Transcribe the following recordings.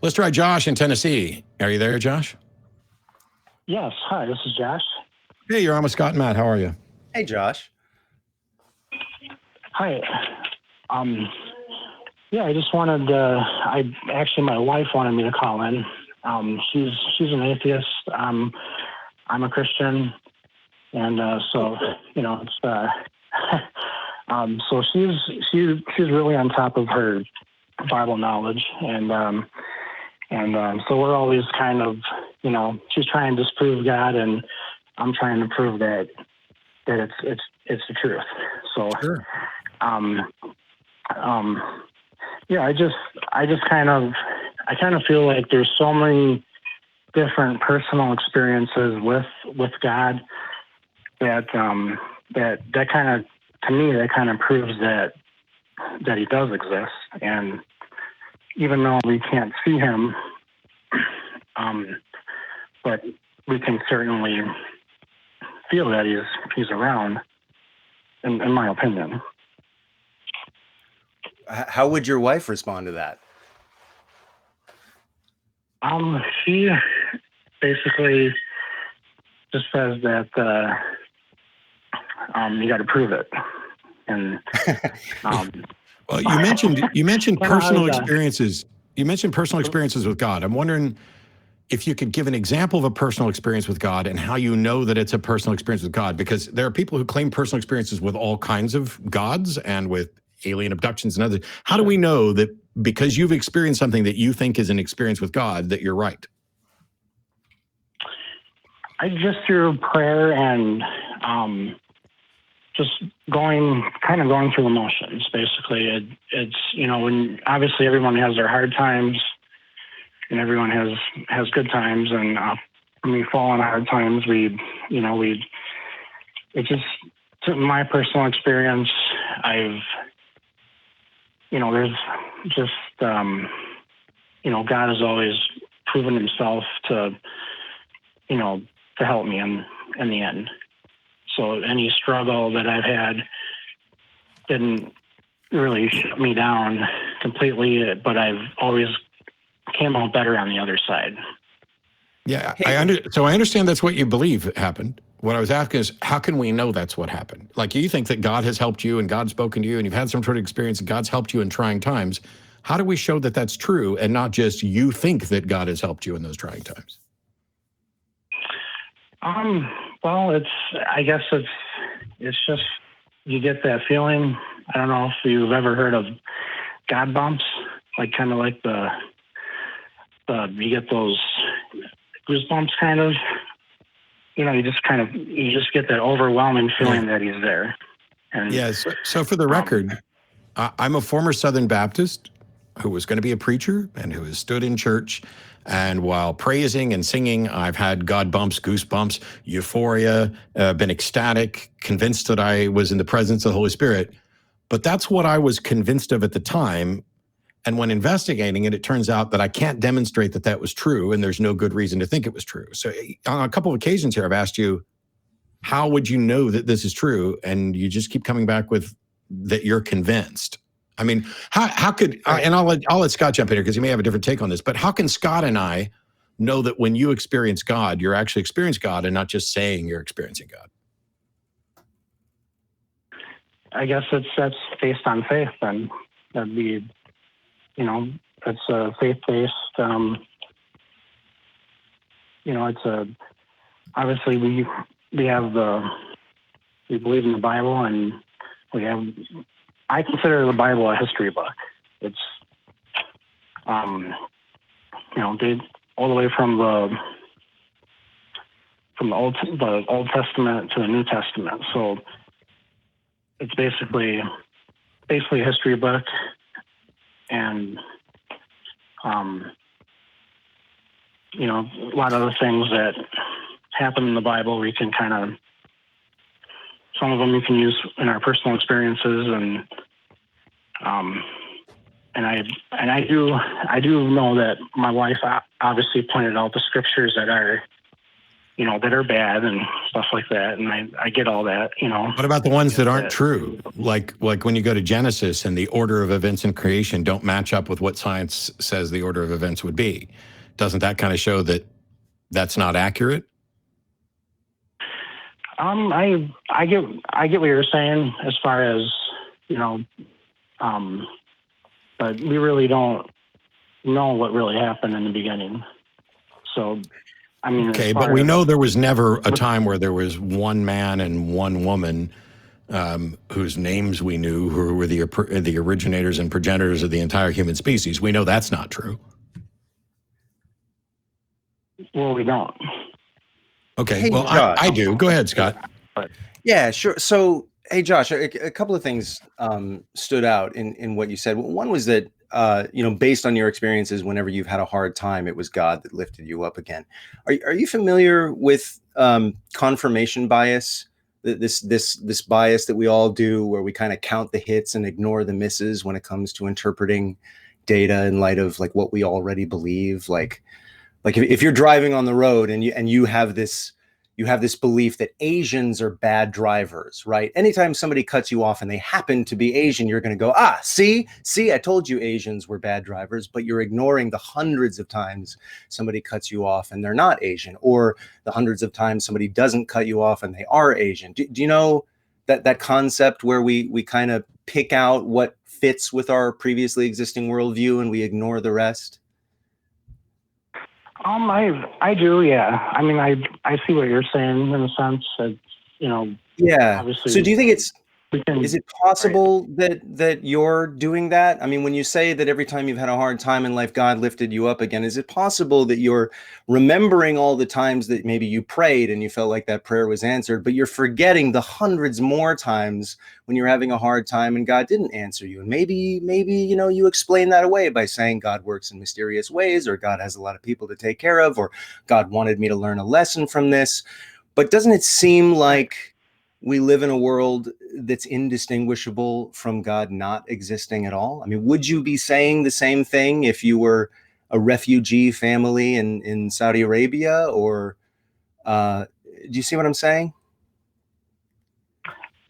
Let's try Josh in Tennessee. Are you there, Josh? Yes. Hi, this is Josh. Hey, you're on with Scott and Matt. How are you? Hey, Josh. Hi. Yeah, I just wanted my wife wanted me to call in. She's an atheist. I'm a Christian, and so it's so she's really on top of her Bible knowledge, and so we're always kind of, she's trying to disprove God, and I'm trying to prove that it's the truth. So, Sure. yeah, I kind of feel like there's so many different personal experiences with God that kind of, to me, that kind of proves that he does exist. And even though we can't see him, but we can certainly feel that he's around, in my opinion. How would your wife respond to that? She basically just says that you got to prove it, and well, you mentioned personal experiences. You mentioned personal experiences with God. I'm wondering if you could give an example of a personal experience with God and how you know that it's a personal experience with God, because there are people who claim personal experiences with all kinds of gods and with alien abductions and others. How do we know that because you've experienced something that you think is an experience with God, that you're right? I just through prayer and just going through the motions. Basically, it's when obviously everyone has their hard times and everyone has good times, and when we fall on hard times, it's just, to my personal experience, there's just, God has always proven himself to help me in the end. So any struggle that I've had didn't really shut me down completely, but I've always came out better on the other side. Yeah, so I understand that's what you believe happened. What I was asking is, how can we know that's what happened? Like, you think that God has helped you and God's spoken to you and you've had some sort of experience and God's helped you in trying times. How do we show that that's true and not just you think that God has helped you in those trying times? Well, I guess it's just, you get that feeling. I don't know if you've ever heard of God bumps, like kind of like you get those goosebumps kind of, you just get that overwhelming feeling that he's there. And yes. So for the record, I'm a former Southern Baptist who was going to be a preacher and who has stood in church. And while praising and singing, I've had God bumps, goosebumps, euphoria, been ecstatic, convinced that I was in the presence of the Holy Spirit. But that's what I was convinced of at the time. And when investigating it, it turns out that I can't demonstrate that that was true, and there's no good reason to think it was true. So on a couple of occasions here, I've asked you, how would you know that this is true? And you just keep coming back with that you're convinced. I mean, how could, and I'll let Scott jump in here because he may have a different take on this, but how can Scott and I know that when you experience God, you're actually experiencing God and not just saying you're experiencing God? I guess that's based on faith, and that'd be, it's a faith-based, it's obviously we believe in the Bible, and I consider the Bible a history book. It's, all the way from the Old Testament to the New Testament. So it's basically a history book, and a lot of the things that happen in the Bible, we can some of them we can use in our personal experiences, and I do know that my wife obviously pointed out the scriptures that are that are bad and stuff like that. And I get all that, What about the ones that aren't true? Like when you go to Genesis and the order of events in creation don't match up with what science says the order of events would be. Doesn't that kind of show that that's not accurate? I get what you're saying as far as, but we really don't know what really happened in the beginning. So, I mean, okay, but we know there was never a time where there was one man and one woman whose names we knew, who were the originators and progenitors of the entire human species. We know that's not true. Well, we don't. Okay, Hey, well, Josh. I do. Go ahead, Scott. Yeah, sure. So, hey, Josh, a couple of things stood out in what you said. One was that, based on your experiences, whenever you've had a hard time, it was God that lifted you up again. Are you familiar with confirmation bias? This bias that we all do, where we kind of count the hits and ignore the misses when it comes to interpreting data in light of like what we already believe. Like if you're driving on the road and you have this belief that Asians are bad drivers, right? Anytime somebody cuts you off and they happen to be Asian, you're going to go, see, I told you Asians were bad drivers, but you're ignoring the hundreds of times somebody cuts you off and they're not Asian, or the hundreds of times somebody doesn't cut you off and they are Asian. Do you know that concept where we kind of pick out what fits with our previously existing worldview and we ignore the rest? I do, yeah. I mean, I see what you're saying in a sense that, Yeah. obviously. So do you think is it possible right, that you're doing that? I mean, when you say that every time you've had a hard time in life, God lifted you up again, is it possible that you're remembering all the times that maybe you prayed and you felt like that prayer was answered, but you're forgetting the hundreds more times when you're having a hard time and God didn't answer you? And maybe, you explain that away by saying God works in mysterious ways, or God has a lot of people to take care of, or God wanted me to learn a lesson from this. But doesn't it seem like we live in a world that's indistinguishable from God not existing at all? I mean, would you be saying the same thing if you were a refugee family in Saudi Arabia? Or do you see what I'm saying?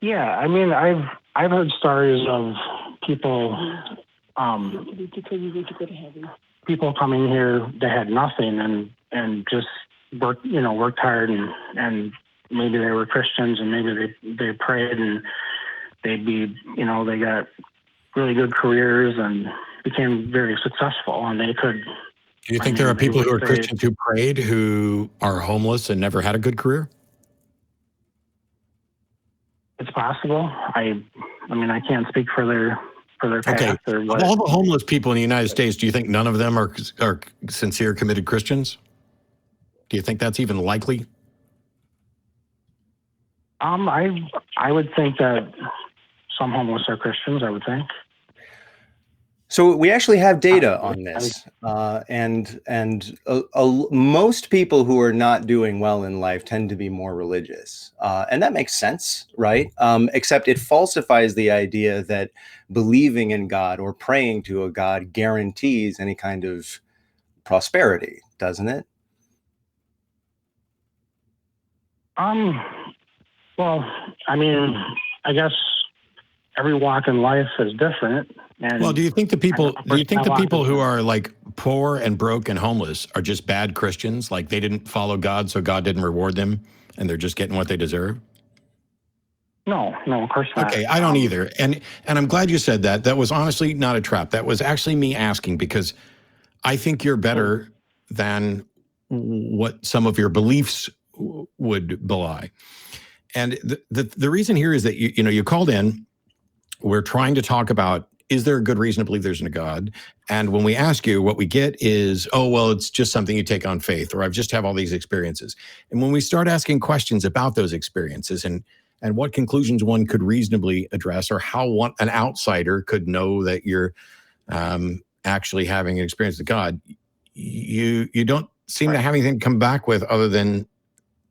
Yeah, I mean, I've heard stories of people people coming here that had nothing and just worked hard and maybe they were Christians and maybe they prayed and they'd be, they got really good careers and became very successful, and they could. Do you think there are people who are Christians who prayed who are homeless and never had a good career? It's possible. I mean, I can't speak for their path. Okay. Or what. Of all the homeless people in the United States, do you think none of them are sincere, committed Christians? Do you think that's even likely? I would think that some homeless are Christians, I would think. So we actually have data on this, and most people who are not doing well in life tend to be more religious, and that makes sense, right? Except it falsifies the idea that believing in God or praying to a God guarantees any kind of prosperity, doesn't it? Well, I mean, I guess every walk in life is different. And well, do you think the people who are like poor and broke and homeless are just bad Christians? Like they didn't follow God, so God didn't reward them, and they're just getting what they deserve? No, of course not. Okay, I don't either. And I'm glad you said that. That was honestly not a trap. That was actually me asking, because I think you're better than what some of your beliefs would belie. And the reason here is that you called in. We're trying to talk about, is there a good reason to believe there's a God? And when we ask you, what we get is, oh, well, it's just something you take on faith, or I've just have all these experiences. And when we start asking questions about those experiences and what conclusions one could reasonably address, or how an outsider could know that you're actually having an experience with God, you don't seem to have anything to come back with other than,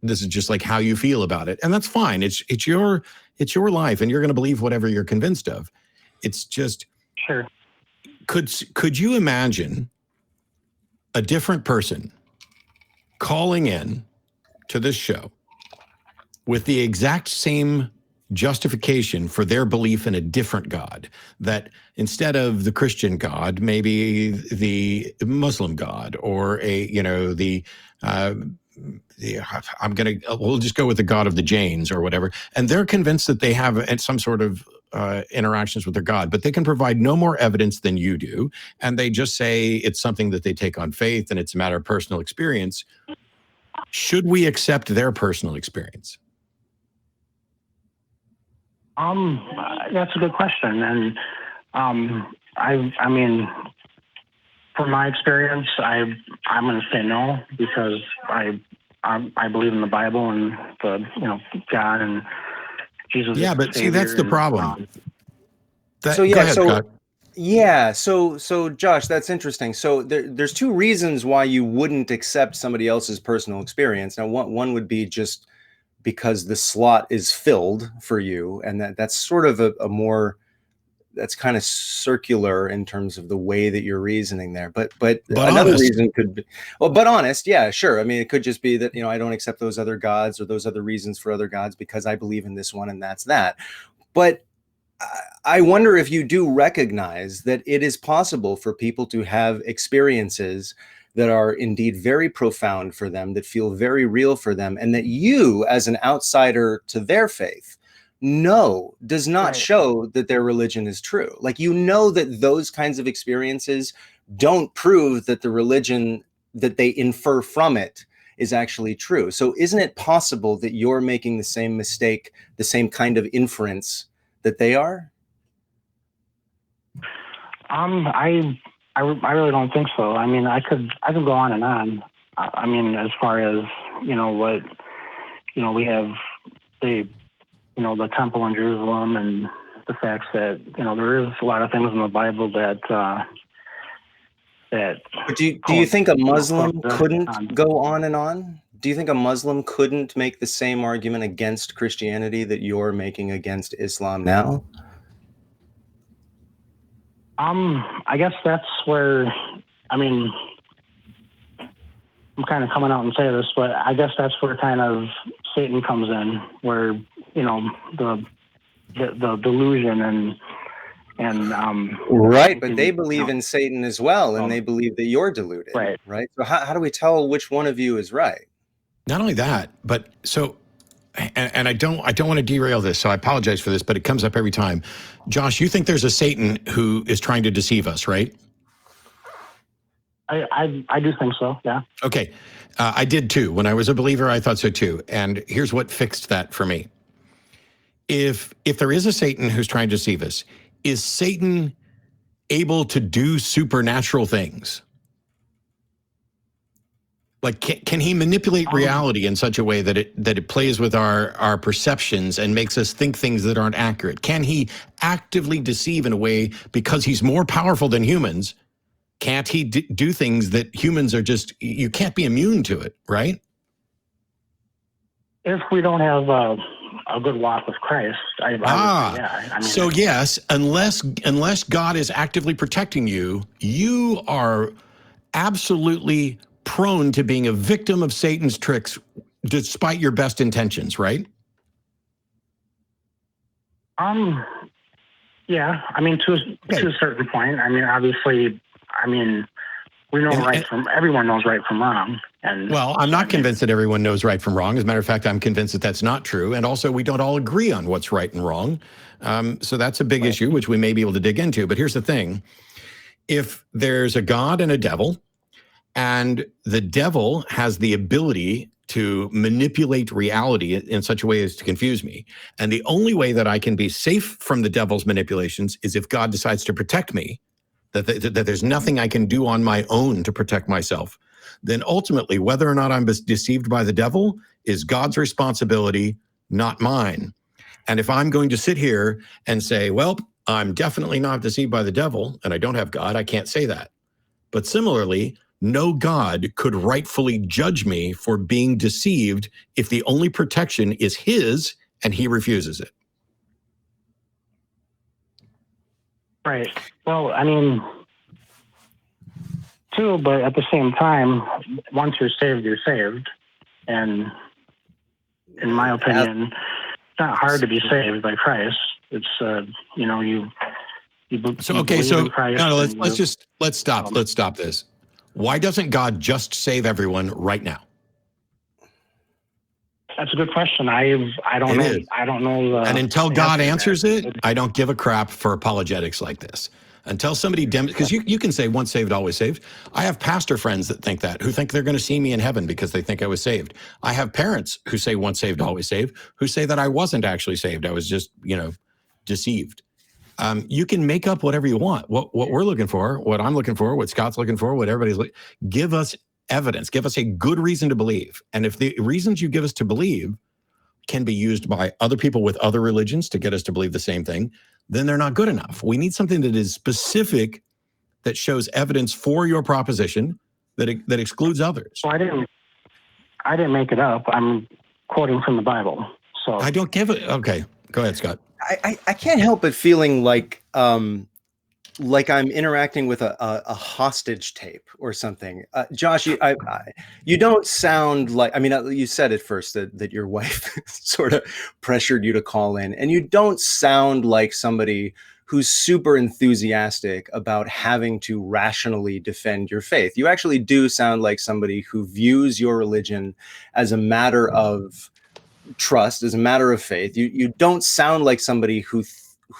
this is just like how you feel about it. And that's fine. It's your life, and you're going to believe whatever you're convinced of. It's just, sure. Could you imagine a different person calling in to this show with the exact same justification for their belief in a different God, that instead of the Christian God, maybe the Muslim God, or we'll just go with the God of the Jains or whatever. And they're convinced that they have some sort of interactions with their God, but they can provide no more evidence than you do. And they just say it's something that they take on faith and it's a matter of personal experience. Should we accept their personal experience? That's a good question. And I mean, from my experience, I'm going to say no, because I believe in the Bible and God and Jesus. Yeah, but see, that's the problem. Go ahead, Scott. Yeah, so Josh, that's interesting. So there's two reasons why you wouldn't accept somebody else's personal experience. Now, one would be just because the slot is filled for you, and that's sort of a more, that's kind of circular in terms of the way that you're reasoning there. But another reason could be, but honest, yeah, sure. I mean, it could just be that, I don't accept those other gods or those other reasons for other gods because I believe in this one and that's that. But I wonder if you do recognize that it is possible for people to have experiences that are indeed very profound for them, that feel very real for them, and that you, as an outsider to their faith, does not show that their religion is true. Like, that those kinds of experiences don't prove that the religion that they infer from it is actually true. So isn't it possible that you're making the same mistake, the same kind of inference that they are? I really don't think so. I mean, I could go on and on. I mean, as far as, what, we have the temple in Jerusalem, and the fact that, there is a lot of things in the Bible that But do you think a Muslim couldn't go on and on? Do you think a Muslim couldn't make the same argument against Christianity that you're making against Islam now? I guess that's where, I mean, I'm kind of coming out and say this, but I guess that's where kind of Satan comes in, where, the delusion and right, but they believe in Satan as well, and they believe that you're deluded, right? So how do we tell which one of you is right? Not only that, but so, and I don't want to derail this, so I apologize for this, but it comes up every time. Josh, you think there's a Satan who is trying to deceive us, right? I do think so, yeah. Okay, I did too. When I was a believer, I thought so too. And here's what fixed that for me. If there is a Satan who's trying to deceive us, is Satan able to do supernatural things? Like, can he manipulate reality in such a way that it plays with our perceptions and makes us think things that aren't accurate? Can he actively deceive in a way because he's more powerful than humans? Can't he do things that humans are just, you can't be immune to it, right? If we don't have a good walk with Christ, I would say, yeah. I mean, so yes, unless God is actively protecting you, you are absolutely prone to being a victim of Satan's tricks, despite your best intentions, right? Yeah. I mean, to a certain point. I mean, obviously, we know everyone knows right from wrong. And well, I'm not convinced that everyone knows right from wrong. As a matter of fact, I'm convinced that that's not true. And also, we don't all agree on what's right and wrong. So that's a big issue, which we may be able to dig into. But here's the thing. If there's a God and a devil, and the devil has the ability to manipulate reality in such a way as to confuse me, and the only way that I can be safe from the devil's manipulations is if God decides to protect me, that there's nothing I can do on my own to protect myself, then ultimately, whether or not I'm deceived by the devil is God's responsibility, not mine. And if I'm going to sit here and say, well, I'm definitely not deceived by the devil, and I don't have God, I can't say that. But similarly, no God could rightfully judge me for being deceived if the only protection is his and he refuses it. Right. Well, I mean, too, but at the same time, once you're saved, you're saved. And, in my opinion, it's not hard to be saved by Christ. It's, you know, you So, okay, believe so in Christ no, and let's stop this. Why doesn't God just save everyone right now? That's a good question. I don't It know. is. I don't know. And until God answers that. it, I don't give a crap for apologetics like this. Until somebody because you can say once saved, always saved. I have pastor friends that think that, who think they're going to see me in heaven because they think I was saved. I have parents who say once saved, always saved, who say that I wasn't actually saved. I was just, deceived. You can make up whatever you want. What we're looking for, what I'm looking for, what Scott's looking for, what everybody's give us evidence, give us a good reason to believe. And if the reasons you give us to believe can be used by other people with other religions to get us to believe the same thing, then they're not good enough. We need something that is specific, that shows evidence for your proposition, that excludes others. Well, I didn't make it up. I'm quoting from the Bible. So I don't give it. Okay, go ahead, Scott. I can't help but feeling like I'm interacting with a hostage tape or something. Josh, you don't sound like, I mean, you said at first that your wife sort of pressured you to call in, and you don't sound like somebody who's super enthusiastic about having to rationally defend your faith. You actually do sound like somebody who views your religion as a matter of trust, as a matter of faith. You don't sound like somebody who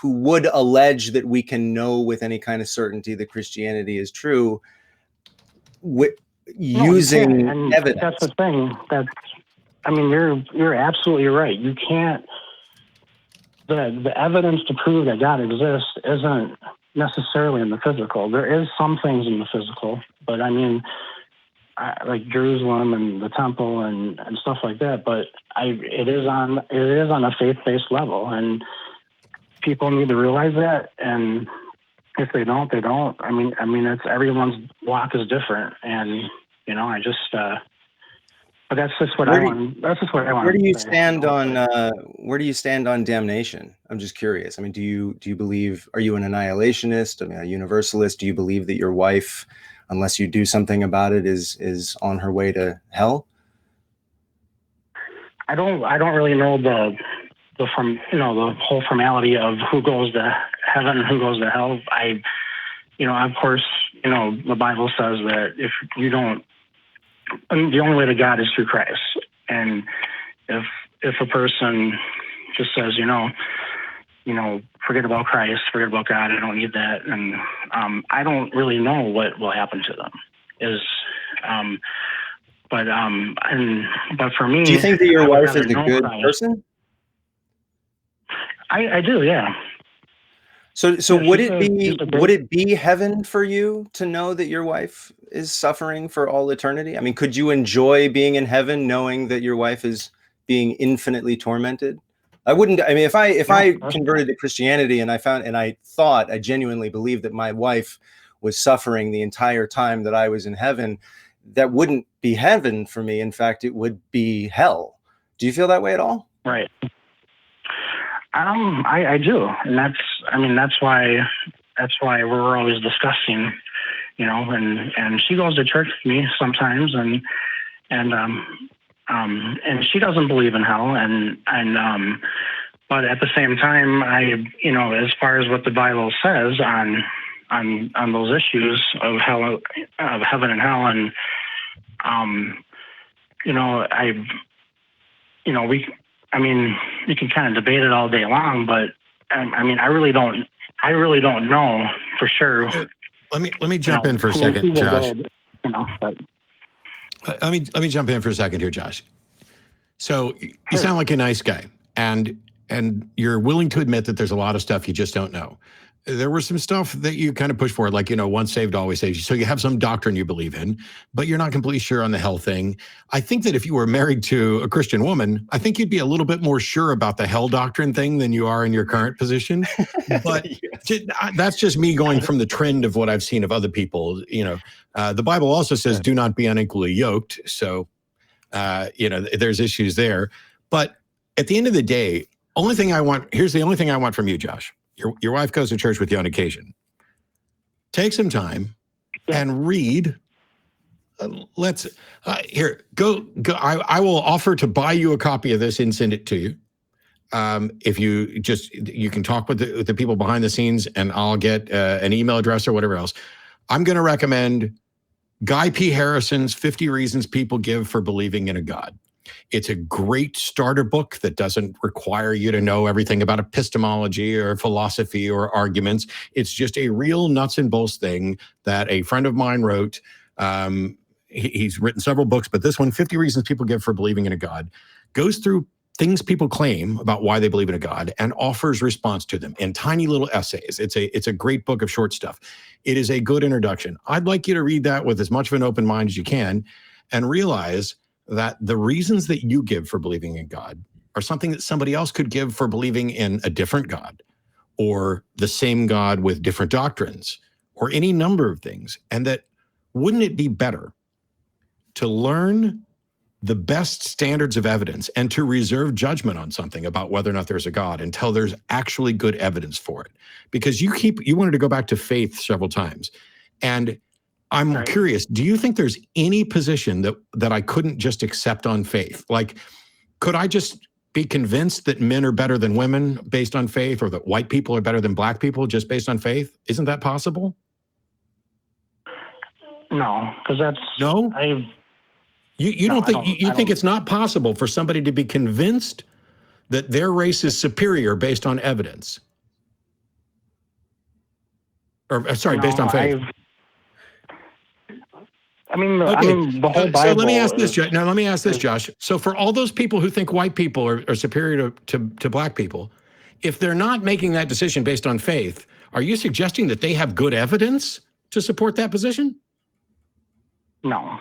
would allege that we can know with any kind of certainty that Christianity is true using evidence. That's the thing. You're absolutely right. You can't. The evidence to prove that God exists isn't necessarily in the physical. There is some things in the physical, but like Jerusalem and the temple and stuff like that. But it is on a faith-based level, and people need to realize that. And if they don't, they don't. I mean, it's everyone's walk is different, and I just. But that's just what I want. That's just what I want. Where do you stand on? Where do you stand on damnation? I'm just curious. I mean, do you believe? Are you an annihilationist? I mean, a universalist? Do you believe that your wife, unless you do something about it, is on her way to hell? I don't really know the whole formality of who goes to heaven and who goes to hell. Of course, the Bible says that if you don't. The only way to God is through Christ. And if a person just says, forget about Christ, forget about God, I don't need that, and I don't really know what will happen to them. But for me, do you think that your wife is a good person? I do, yeah. So would it be heaven for you to know that your wife is suffering for all eternity? I mean, could you enjoy being in heaven knowing that your wife is being infinitely tormented? I wouldn't. I mean, if I converted to Christianity and I genuinely believed that my wife was suffering the entire time that I was in heaven, that wouldn't be heaven for me. In fact, it would be hell. Do you feel that way at all? Right. I do, and that's why we're always discussing, and she goes to church with me sometimes, and she doesn't believe in hell, but at the same time, as far as what the Bible says on those issues of hell, of heaven and hell, and we can kind of debate it all day long, but I really don't know for sure. Let me jump in for a second, Josh. Let me jump in for a second here, Josh. So you sound like a nice guy, and you're willing to admit that there's a lot of stuff you just don't know. There was some stuff that you kind of push forward, like, once saved, always saved. So you have some doctrine you believe in, but you're not completely sure on the hell thing. I think that if you were married to a Christian woman, I think you'd be a little bit more sure about the hell doctrine thing than you are in your current position. But yes. That's just me going from the trend of what I've seen of other people. The Bible also says, do not be unequally yoked. So, there's issues there. But at the end of the day, here's the only thing I want from you, Josh. Your wife goes to church with you on occasion. Take some time and read let's here go. I will offer to buy you a copy of this and send it to you. If you can talk with the people behind the scenes, and I'll get an email address or whatever else. I'm going to recommend Guy P. Harrison's 50 Reasons People Give for Believing in a God. It's a great starter book that doesn't require you to know everything about epistemology or philosophy or arguments. It's just a real nuts and bolts thing that a friend of mine wrote. He's written several books, but this one, 50 Reasons People Give for Believing in a God, goes through things people claim about why they believe in a God and offers response to them in tiny little essays. It's a great book of short stuff. It is a good introduction. I'd like you to read that with as much of an open mind as you can and realize that the reasons that you give for believing in God are something that somebody else could give for believing in a different God or the same God with different doctrines or any number of things. And that wouldn't it be better to learn the best standards of evidence and to reserve judgment on something about whether or not there's a God until there's actually good evidence for it? Because you wanted to go back to faith several times. And I'm curious, do you think there's any position that I couldn't just accept on faith? Like, could I just be convinced that men are better than women based on faith, or that white people are better than black people just based on faith? Isn't that possible? No, because that's no. You don't think you think it's not possible for somebody to be convinced that their race is superior based on evidence, or sorry, based on faith? The whole Bible. So let me ask this. Now let me ask this, Josh. So for all those people who think white people are superior to black people, if they're not making that decision based on faith, are you suggesting that they have good evidence to support that position? No.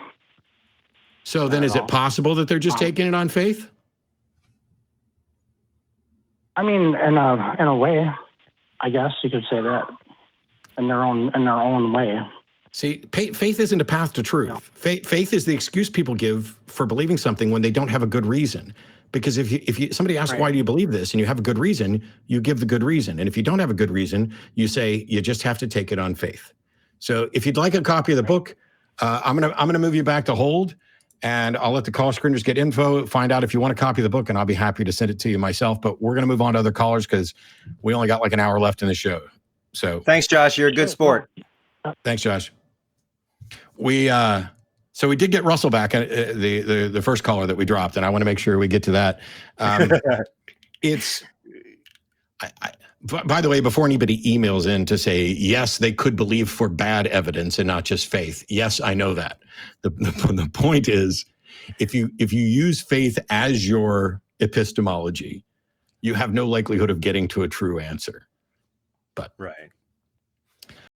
So then is it possible that they're just taking it on faith? In a way, I guess you could say that, in their own way. See, faith isn't a path to truth. No. Faith is the excuse people give for believing something when they don't have a good reason. Because if somebody asks, why do you believe this, and you have a good reason, you give the good reason. And if you don't have a good reason, you say you just have to take it on faith. So if you'd like a copy of the book, I'm gonna move you back to hold, and I'll let the call screeners get info, find out if you want a copy of the book, and I'll be happy to send it to you myself. But we're gonna move on to other callers because we only got like an hour left in the show. So thanks, Josh. You're a good sport. Thanks, Josh. So we did get Russell back, the first caller that we dropped, and I want to make sure we get to that. By the way, before anybody emails in to say, yes, they could believe for bad evidence and not just faith. Yes, I know that. The point is, if you use faith as your epistemology, you have no likelihood of getting to a true answer. But right.